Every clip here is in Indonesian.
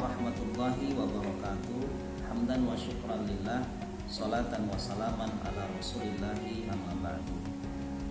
warahmatullahi wabarakatuh. Hamdan wa syukran lillah, salatan wa salaman ala rasulillahi amma ba'du.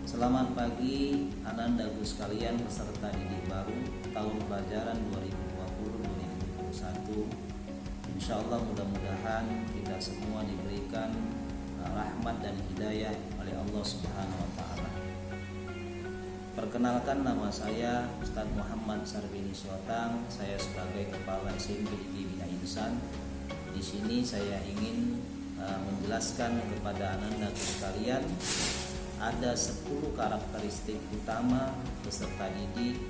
Selamat pagi Anandaku sekalian peserta didik baru tahun pelajaran 2020-2021. Insyaallah mudah-mudahan kita semua diberikan rahmat dan hidayah oleh Allah Subhanahu wa taala. Perkenalkan, nama saya Ustadz Muhammad Sarbini Suatang. Saya sebagai Kepala SMP di Bina Insan. Di sini saya ingin menjelaskan kepada anak-anak sekalian ada 10 karakteristik utama peserta didik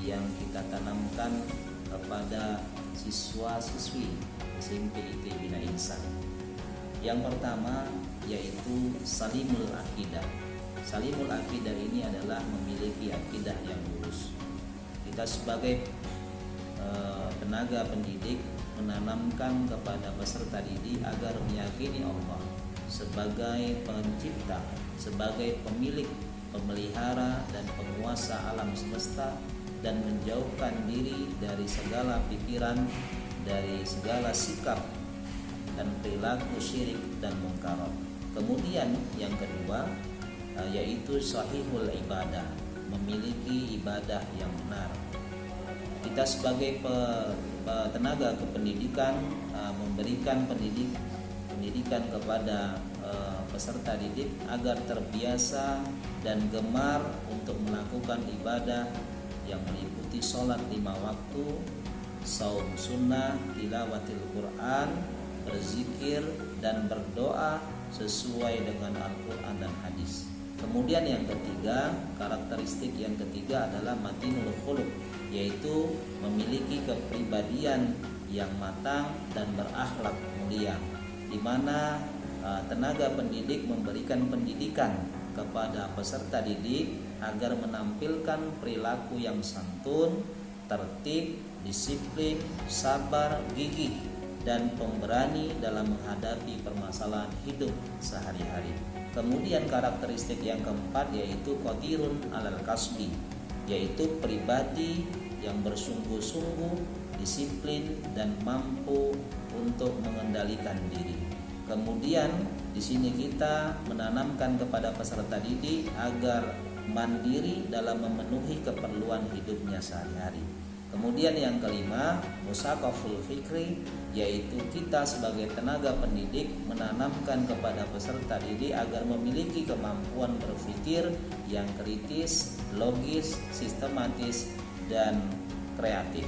yang kita tanamkan kepada siswa-siswi SMP IT Bina Insan. Yang pertama yaitu salimul akidah. Salimul akidah ini adalah memiliki akidah yang lurus. Kita sebagai tenaga pendidik menanamkan kepada peserta didik agar meyakini Allah sebagai pencipta, sebagai pemilik, pemelihara dan penguasa alam semesta, dan menjauhkan diri dari segala pikiran, dari segala sikap dan perilaku syirik dan mungkarat. Kemudian yang kedua yaitu sahihul ibadah, memiliki ibadah yang benar. Kita sebagai tenaga kependidikan memberikan pendidikan kepada peserta didik agar terbiasa dan gemar untuk melakukan ibadah yang meliputi sholat 5 waktu, saum sunnah, tilawatil Quran, berzikir dan berdoa sesuai dengan Al-Quran dan hadis. Kemudian yang ketiga, karakteristik yang ketiga adalah matinul khuluq, yaitu memiliki kepribadian yang matang dan berakhlak mulia, di mana tenaga pendidik memberikan pendidikan kepada peserta didik agar menampilkan perilaku yang santun, tertib, disiplin, sabar, gigih, dan pemberani dalam menghadapi permasalahan hidup sehari-hari. Kemudian karakteristik yang keempat yaitu qadirun alal kasbi, yaitu pribadi yang bersungguh-sungguh, disiplin dan mampu untuk mengendalikan diri. Kemudian di sini kita menanamkan kepada peserta didik agar mandiri dalam memenuhi keperluan hidupnya sehari-hari. Kemudian yang kelima, musaqaful fikri, yaitu kita sebagai tenaga pendidik menanamkan kepada peserta didik agar memiliki kemampuan berpikir yang kritis, logis, sistematis, dan kreatif.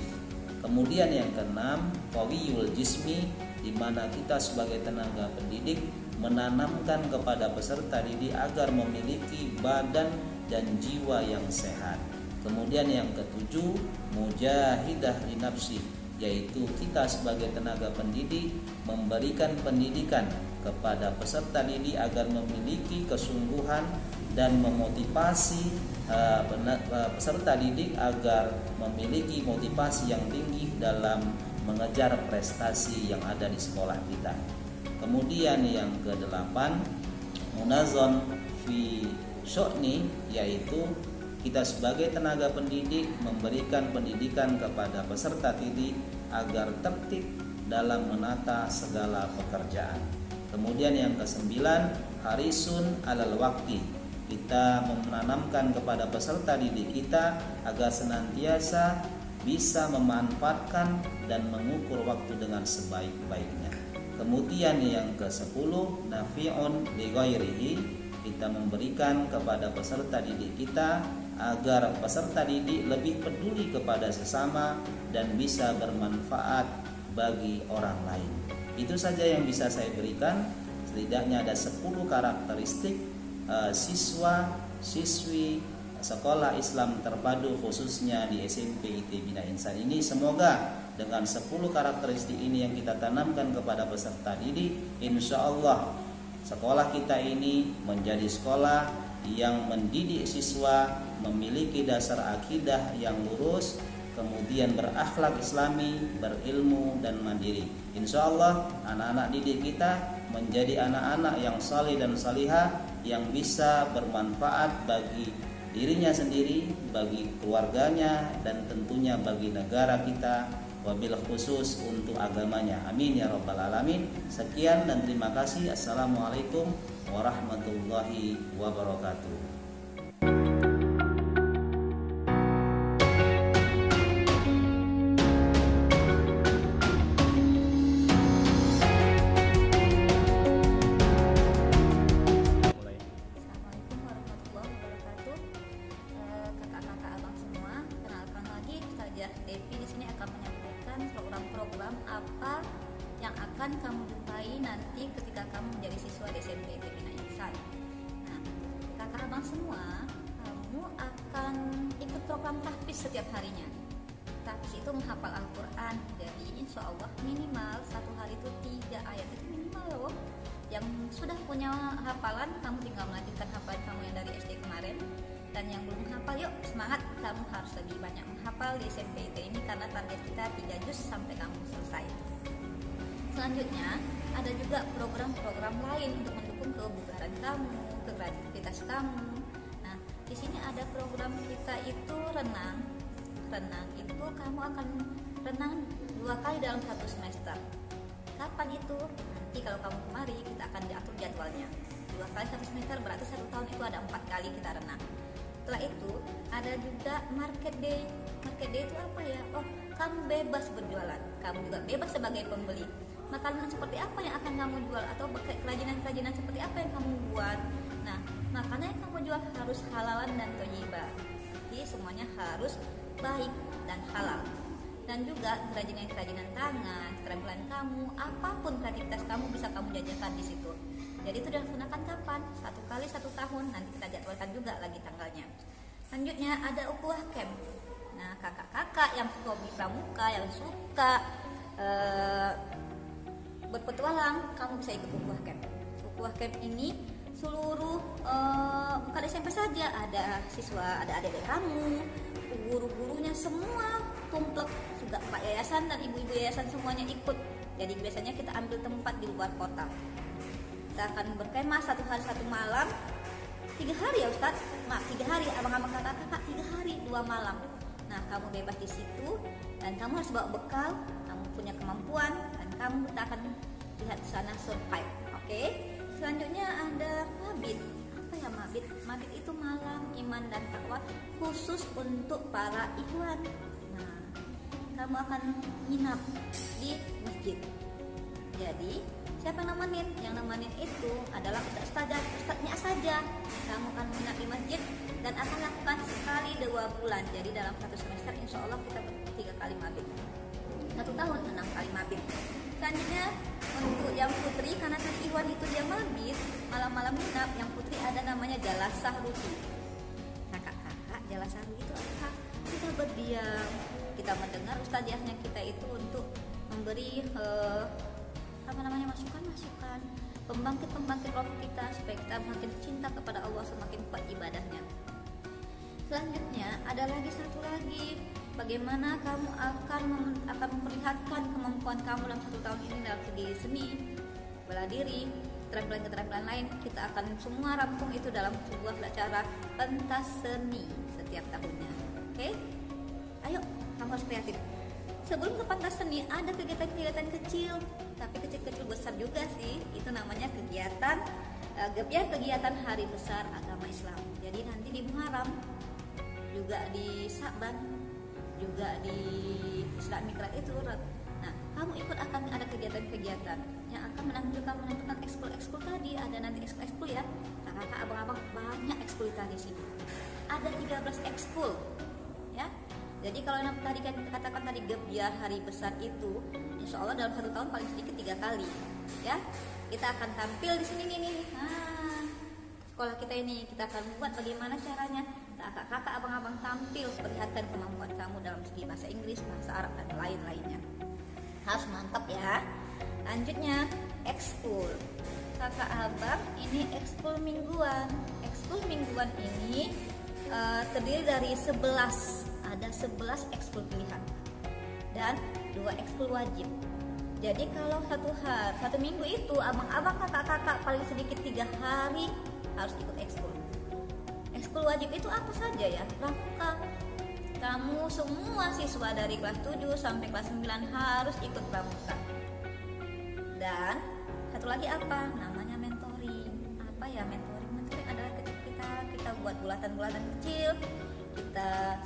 Kemudian yang keenam, qawiyul jismi, di mana kita sebagai tenaga pendidik menanamkan kepada peserta didik agar memiliki badan dan jiwa yang sehat. Kemudian yang ketujuh, mujahidah li nafsi, yaitu kita sebagai tenaga pendidik memberikan pendidikan kepada peserta didik agar memiliki kesungguhan dan memotivasi peserta didik agar memiliki motivasi yang tinggi dalam mengejar prestasi yang ada di sekolah kita. Kemudian yang kedelapan, munazon fi syu'ni, yaitu kita sebagai tenaga pendidik memberikan pendidikan kepada peserta didik agar tertib dalam menata segala pekerjaan. Kemudian yang kesembilan, harisun alal wakti. Kita menanamkan kepada peserta didik kita agar senantiasa bisa memanfaatkan dan mengukur waktu dengan sebaik-baiknya. Kemudian yang ke-10, nafi'un li ghairihi. Kita memberikan kepada peserta didik kita agar peserta didik lebih peduli kepada sesama dan bisa bermanfaat bagi orang lain. Itu saja yang bisa saya berikan. Setidaknya ada 10 karakteristik siswa, siswi sekolah Islam terpadu khususnya di SMP IT Bina Insan ini. Semoga dengan 10 karakteristik ini yang kita tanamkan kepada peserta didik, insya Allah sekolah kita ini menjadi sekolah yang mendidik siswa memiliki dasar akidah yang lurus, kemudian berakhlak islami, berilmu dan mandiri. Insya Allah anak-anak didik kita menjadi anak-anak yang saleh dan salihah, yang bisa bermanfaat bagi dirinya sendiri, bagi keluarganya, dan tentunya bagi negara kita wabil khusus untuk agamanya. Amin ya rabbal alamin. Sekian dan terima kasih. Assalamualaikum warahmatullahi wabarakatuh. Devi di sini akan menyampaikan program-program apa yang akan kamu jumpai nanti ketika kamu menjadi siswa di SMP ITB Bina Insan. Nah, kakak abang semua, kamu akan ikut program tahfiz setiap harinya. Tahfiz itu menghafal Al-Quran, jadi insya Allah minimal satu hari itu 3 ayat, itu minimal loh. Yang sudah punya hafalan, kamu tinggal melanjutkan hafalan kamu yang dari SD kemarin. Dan yang belum hafal, yuk semangat, kamu harus lebih banyak menghafal di SMP IT ini karena target kita 3 juz sampai kamu selesai. Selanjutnya ada juga program-program lain untuk mendukung kebugaran kamu, kreativitas kamu. Nah, di sini ada program kita itu renang. Renang itu kamu akan renang 2 kali dalam 1 semester. Kapan itu? Nanti kalau kamu kemari kita akan diatur jadwalnya. 2 kali 1 semester berarti 1 tahun itu ada 4 kali kita renang. Setelah itu ada juga market day. Market day itu apa ya? Oh, kamu bebas berjualan, kamu juga bebas sebagai pembeli. Makanan seperti apa yang akan kamu jual atau kerajinan-kerajinan seperti apa yang kamu buat. Nah, makanan yang kamu jual harus halalan dan thayyibah. Jadi semuanya harus baik dan halal. Dan juga kerajinan-kerajinan tangan, keterampilan kamu, apapun kreativitas kamu bisa kamu jajakan di situ. Jadi itu dilaksanakan kapan? 1 kali 1 tahun, nanti kita jadwalkan juga lagi tanggalnya. Selanjutnya ada ukhuwah camp. Nah, kakak-kakak yang hobi pramuka, yang suka berpetualang, kamu bisa ikut ukhuwah camp. Ukhuwah camp ini seluruh bukan SMP saja, ada siswa, ada adik-adik kamu, guru-gurunya semua tumplek, juga Pak Yayasan dan ibu-ibu yayasan semuanya ikut. Jadi biasanya kita ambil tempat di luar kota. Kita akan berkemah 1 hari 1 malam, 3 hari ya Ustadz, 3 hari abang-abang kakak-kakak, 3 hari 2 malam. Nah, kamu bebas di situ dan kamu harus bawa bekal, kamu punya kemampuan dan kamu akan lihat di sana survive. Oke? Selanjutnya ada mabit. Apa ya mabit? Mabit itu malam iman dan takwa khusus untuk para ikhwan. Nah, kamu akan nginap di masjid. Jadi siapa yang nemenin? Yang nemenin itu adalah ustadznya saja. Kamu akan menginap di masjid dan akan lakukan sekali 2 bulan. Jadi dalam 1 semester insya Allah kita 3 kali mabit. 1 tahun 6 kali mabit. Selanjutnya untuk yang putri, karena tadi Iwan itu dia mabit malam-malam nginap, yang putri ada namanya jalasah ruhi. Kakak-kakak, jalasah ruhi itu apa? Kita berdiam, kita mendengar ustadzahnya kita itu untuk memberi masukan, pembangkit roh kita supaya kita makin cinta kepada Allah, semakin kuat ibadahnya. Selanjutnya ada lagi satu lagi, bagaimana kamu akan memperlihatkan kemampuan kamu dalam 1 tahun ini dalam segi seni, bela diri, keterampilan-keterampilan lain. Kita akan semua rampung itu dalam sebuah acara pentas seni setiap tahunnya. Oke? Ayo, kamu harus kreatif. Sebelum ke pentas seni ada kegiatan-kegiatan kecil, tapi kecil-kecil besar juga sih. Itu namanya kegiatan kegiatan hari besar agama Islam. Jadi nanti di Muharram, juga di Sa'ban, juga di Islam Mikrat itu. Nah, kamu ikut akan ada kegiatan-kegiatan yang akan menampilkan ekskul tadi. Ada nanti ekskul ya. Kakak abang-abang banyak ekskul tadi sini. Ada 13 ekskul ya. Jadi kalau tadi kan kita katakan tadi gebiar hari besar itu, insya Allah dalam 1 tahun paling sedikit 3 kali, ya. Kita akan tampil di sini nih. Nah, sekolah kita ini kita akan buat bagaimana caranya kakak-kakak abang-abang tampil, perlihatkan kemampuan kamu dalam segi bahasa Inggris, bahasa Arab dan lain-lainnya. Harus mantap ya. Lanjutnya ekskul. Kakak abang ini ekskul mingguan. Ekskul mingguan ini terdiri dari 11. Ada 11 ekskul pilihan dan 2 ekskul wajib. Jadi kalau satu minggu itu abang-abang kakak-kakak paling sedikit 3 hari harus ikut ekskul. Ekskul wajib itu apa saja ya? Pramuka, Kamu semua siswa dari kelas 7 sampai kelas 9 harus ikut pramuka. Dan satu lagi apa? Namanya mentoring. Apa ya mentoring? Mentoring adalah ketika kita buat bulatan-bulatan kecil, kita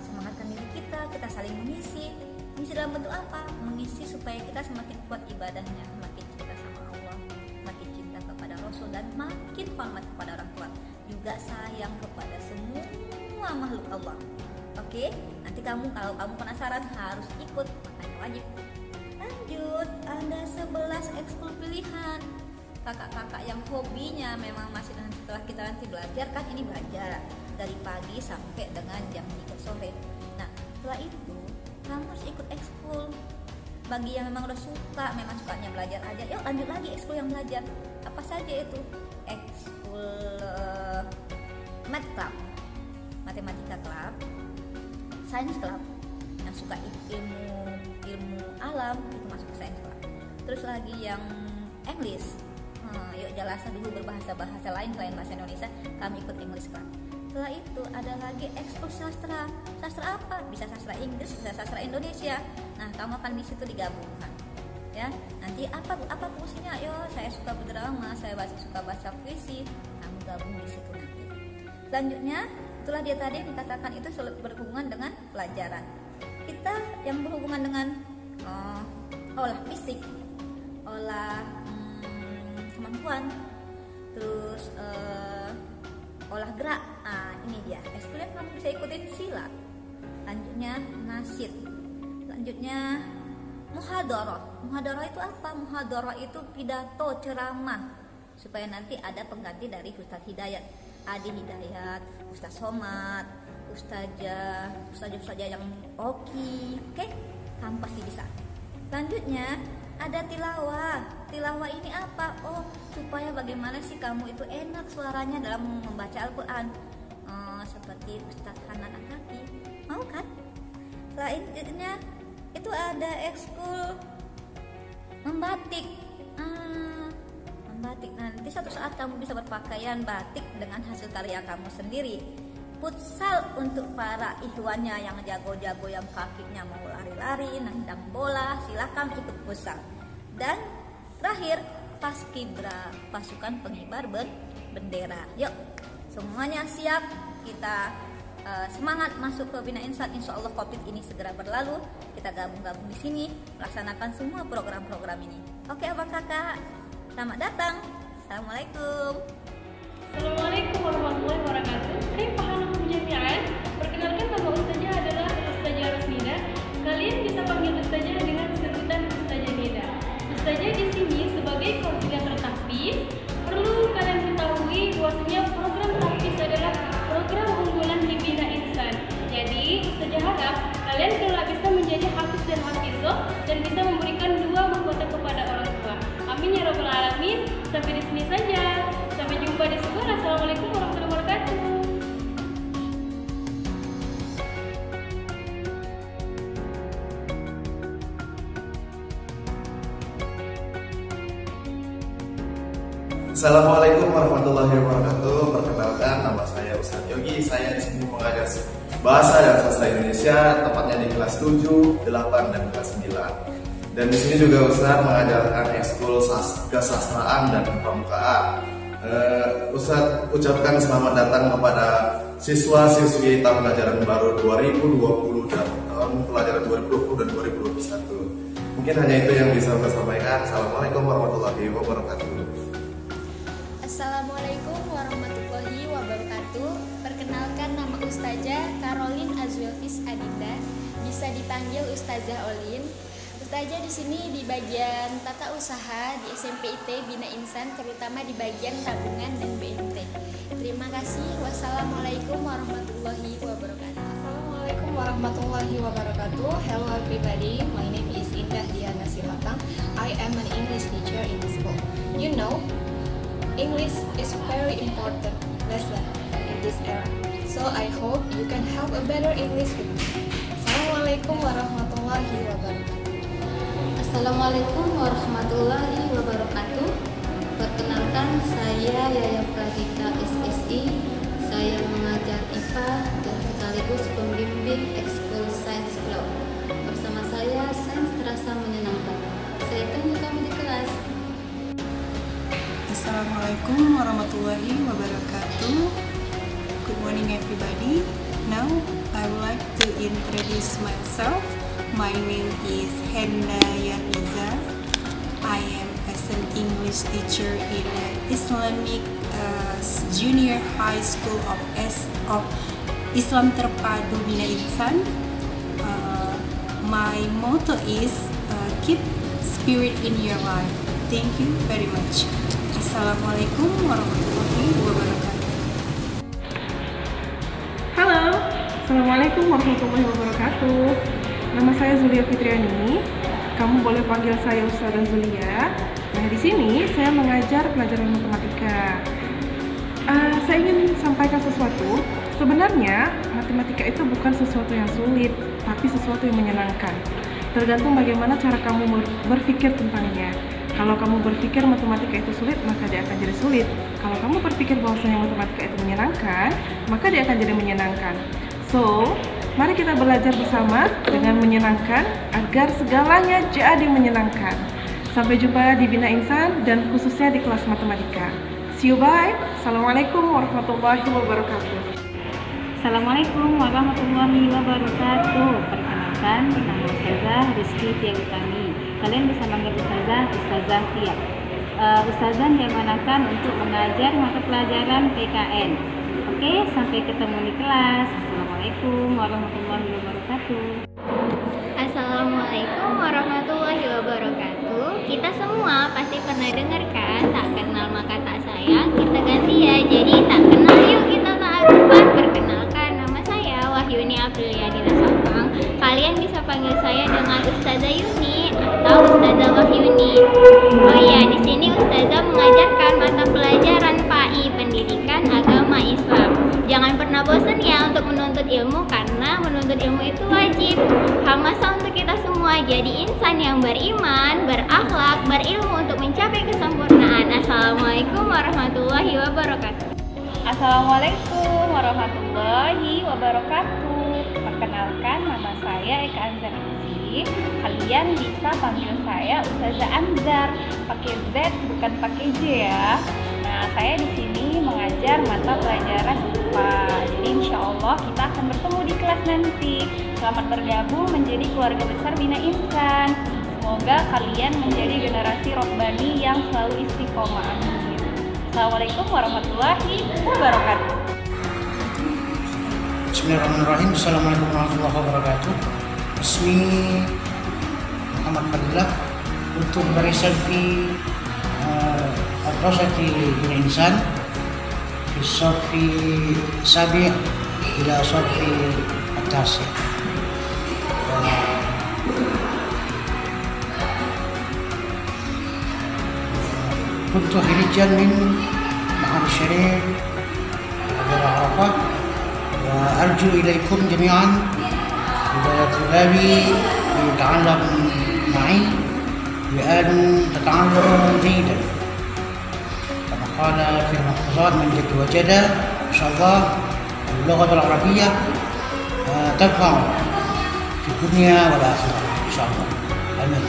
semangatkan diri kita saling mengisi. Mengisi dalam bentuk apa? Mengisi supaya kita semakin kuat ibadahnya, makin cinta sama Allah, makin cinta kepada Rasul, dan makin hormat kepada orang tua. Juga sayang kepada semua makhluk Allah. Oke, nanti kalau kamu penasaran harus ikut, makanya wajib. Lanjut, ada 11 ekskul pilihan. Kakak-kakak yang hobinya memang masih setelah kita nanti belajar, kan ini belajar dari pagi sampai dengan jam 3 sore. Nah, setelah itu kamu harus ikut ekskul. Bagi yang memang udah suka, memang sukanya belajar aja, yuk lanjut lagi ekskul yang belajar. Apa saja itu? Ekskul Math Club, Matematika Club, Science Club, yang suka ilmu alam itu masuk ke Science Club. Terus lagi yang English, yuk jelasan dulu berbahasa-bahasa lain selain bahasa Indonesia, kami ikut English Club. Setelah itu ada lagi ekskul sastra. Sastra apa? Bisa sastra Inggris, bisa sastra Indonesia. Nah, kamu akan di situ digabungkan. Ya, nanti apa fungsinya? Yo, saya suka berdrama, saya suka baca puisi. Kamu gabung di situ nanti. Selanjutnya, itulah dia tadi dikatakan itu berhubungan dengan pelajaran. Kita yang berhubungan dengan olah fisik, olah kemampuan, terus olah gerak. Ini dia ekskul yang kamu bisa ikutin, silat. Lanjutnya nasyid. Lanjutnya muhadharah. Muhadharah itu apa? Muhadharah itu pidato, ceramah, supaya nanti ada pengganti dari Ustadz Hidayat, Adi Hidayat, Ustadz Somad, Ustazah yang oke, kamu pasti bisa. Selanjutnya ada tilawah. Tilawah ini apa? Oh, supaya bagaimana sih kamu itu enak suaranya dalam membaca Al-Quran, seperti Ustadz Hanan Akaki, mau kan? Selanjutnya itu ada ekskul membatik. Membatik, nanti suatu saat kamu bisa berpakaian batik dengan hasil karya kamu sendiri. Futsal untuk para ikhwannya yang jago-jago, yang kakinya mau lari-lari, nendang bola, silahkan ikut futsal. Dan terakhir, paskibra, pasukan pengibar bendera. Yuk, semuanya siap, kita semangat masuk ke Bina Insan. Insya Allah COVID ini segera berlalu. Kita gabung-gabung di sini melaksanakan semua program-program ini. Oke, abang kakak, selamat datang. Assalamualaikum. Assalamualaikum warahmatullahi wabarakatuh. Kaifahalukum jami'an? Perkenalkan, nama Ustazah adalah Ustazah Rosnida. Kalian bisa panggil Ustazah dengan sebutan Ustazah Nida. Ustazah di sini sebagai koordinator tahfiz. Perlu kalian ketahui bahwasanya program tahfiz adalah program unggulan di Bina Insan. Jadi, Ustazah harap kalian kelak bisa menjadi hafiz dan hafizah dan bisa memberikan 2 mahkota kepada orang tua. Amin ya rabbal alamin. Sampai di sini saja. Sampai jumpa di sekolah. Assalamualaikum warahmatullahi wabarakatuh. Assalamualaikum warahmatullahi wabarakatuh. Perkenalkan, nama saya Ustadz Yogi. Saya di sini mengajar Bahasa dan Sastra Indonesia, tepatnya di kelas 7, 8, dan kelas 9. Dan di sini juga Ustadz mengajarkan ekskul kesastraan dan pramukaan. Ustadz ucapkan selamat datang kepada siswa-siswi tahun pelajaran baru 2020 dan tahun pelajaran 2020 dan 2021. Mungkin hanya itu yang bisa saya sampaikan. Assalamualaikum warahmatullahi wabarakatuh. Assalamualaikum warahmatullahi wabarakatuh. Perkenalkan, nama Ustazah Karolin Azwilfis Adinda, bisa dipanggil Ustazah Olin. Ustazah di sini di bagian tata usaha di SMP IT Bina Insan, terutama di bagian tabungan dan BMT. Terima kasih. Wassalamualaikum warahmatullahi wabarakatuh. Assalamualaikum warahmatullahi wabarakatuh. Hello everybody, my name is Indah Diana Sihatang. I am an English teacher in the school. You know, English is very important lesson in this era. So I hope you can have a better English with me. Assalamualaikum warahmatullahi wabarakatuh. Assalamualaikum warahmatullahi wabarakatuh. Perkenalkan, saya Yaya Pradita SSI, Saya mengajar IPA dan sekaligus pembimbing Ekskul Science Club. Bersama saya, sains terasa menyenangkan. Saya tunggu kamu di kelas. Assalamualaikum warahmatullahi wabarakatuh. Good morning everybody. Now I would like to introduce myself. My name is Henda Yaniza. I am an English teacher in Islamic Junior High School of Islam Terpadu Bina Insan. My motto is keep spirit in your life. Thank you very much. Assalamualaikum warahmatullahi wabarakatuh. Halo, Assalamualaikum warahmatullahi wabarakatuh. Nama saya Zulia Fitriani. Kamu boleh panggil saya Ustazah Zulia. Nah, di sini saya mengajar pelajaran matematika. Saya ingin sampaikan sesuatu. Sebenarnya matematika itu bukan sesuatu yang sulit, tapi sesuatu yang menyenangkan. Tergantung bagaimana cara kamu berpikir tentangnya. Kalau kamu berpikir matematika itu sulit, maka dia akan jadi sulit. Kalau kamu berpikir bahwasanya matematika itu menyenangkan, maka dia akan jadi menyenangkan. So, mari kita belajar bersama dengan menyenangkan agar segalanya jadi menyenangkan. Sampai jumpa di Bina Insan dan khususnya di kelas matematika. See you, bye. Assalamualaikum warahmatullahi wabarakatuh. Assalamualaikum warahmatullahi wabarakatuh. Perkenalkan, nama Ustazah Rizky Tiagutami. Kalian bisa panggil Ustazah Tia. Ustazah diamanakan untuk mengajar mata pelajaran PKN. Oke, sampai ketemu di kelas. Assalamualaikum warahmatullahi wabarakatuh. Assalamualaikum warahmatullahi wabarakatuh. Kita semua pasti pernah dengarkan tak kenal maka tak sayang. Kita ganti ya, jadi tak kenal yuk kita ta'arufan. Perkenalkan, nama saya Wahyuni Apriliadina Sapang. Kalian bisa panggil saya dengan Ustazah Yuni atau Ustazah Wahyuni. Oh iya, di sini Ustazah mengajarkan mata pelajaran PAI, Pendidikan Agama Islam. Jangan pernah bosan ya untuk menuntut ilmu, karena menuntut ilmu itu wajib. Hamasa untuk kita semua jadi insan yang beriman, berakhlak, berilmu untuk mencapai kesempurnaan. Assalamualaikum warahmatullahi wabarakatuh. Assalamualaikum warahmatullahi wabarakatuh. Perkenalkan, nama saya Eka Anzarisi. Kalian bisa panggil saya Ustazah Anzar, pakai Z bukan pakai J ya. Nah, saya di sini mengajar mata pelajaran IPA. Jadi insya Allah kita akan bertemu di kelas nanti. Selamat bergabung menjadi keluarga besar Bina Insan. Semoga kalian menjadi generasi robbani yang selalu istiqomah. Amin. Assalamualaikum warahmatullahi wabarakatuh. Bismillahirrahmanirrahim. Assalamualaikum warahmatullahi wabarakatuh. Bismi Muhammad Fadilah. Untuk barisan di Madrasah Bina Insan di Sofi Sabi ila Sofi Atasi. كنت خريجا من معهد الشريف حجر عرفة، وأرجو إليكم جميعا إذا طلابي يتعلم معي بأن تتعلموا جيدا كما قال في المحفوظات من جد وجد. إن شاء الله اللغة العربية تنفع في الدنيا والآخرة إن شاء الله. آمين.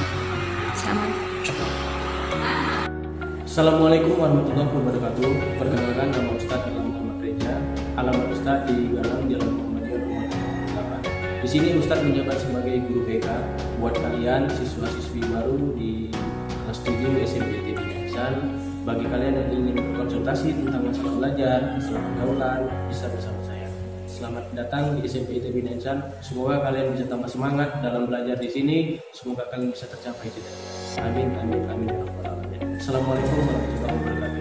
Assalamualaikum warahmatullahi wabarakatuh. Perkenalkan, nama Ustadz dalam nama gereja. Alamat Ustadz di Galang Jalan Muhammadiyah nomor 8. Di sini Ustadz menjabat sebagai guru BK buat kalian siswa-siswi baru di kelas 7 SMPT Bina Insan. Bagi kalian yang ingin berkonsultasi tentang masalah belajar, masalah pergaulan, bisa bersama saya. Selamat datang di SMPT Bina Insan. Semoga kalian bisa tambah semangat dalam belajar di sini. Semoga kalian bisa tercapai cita-cita. Amin, amin, amin. Assalamualaikum warahmatullahi wabarakatuh.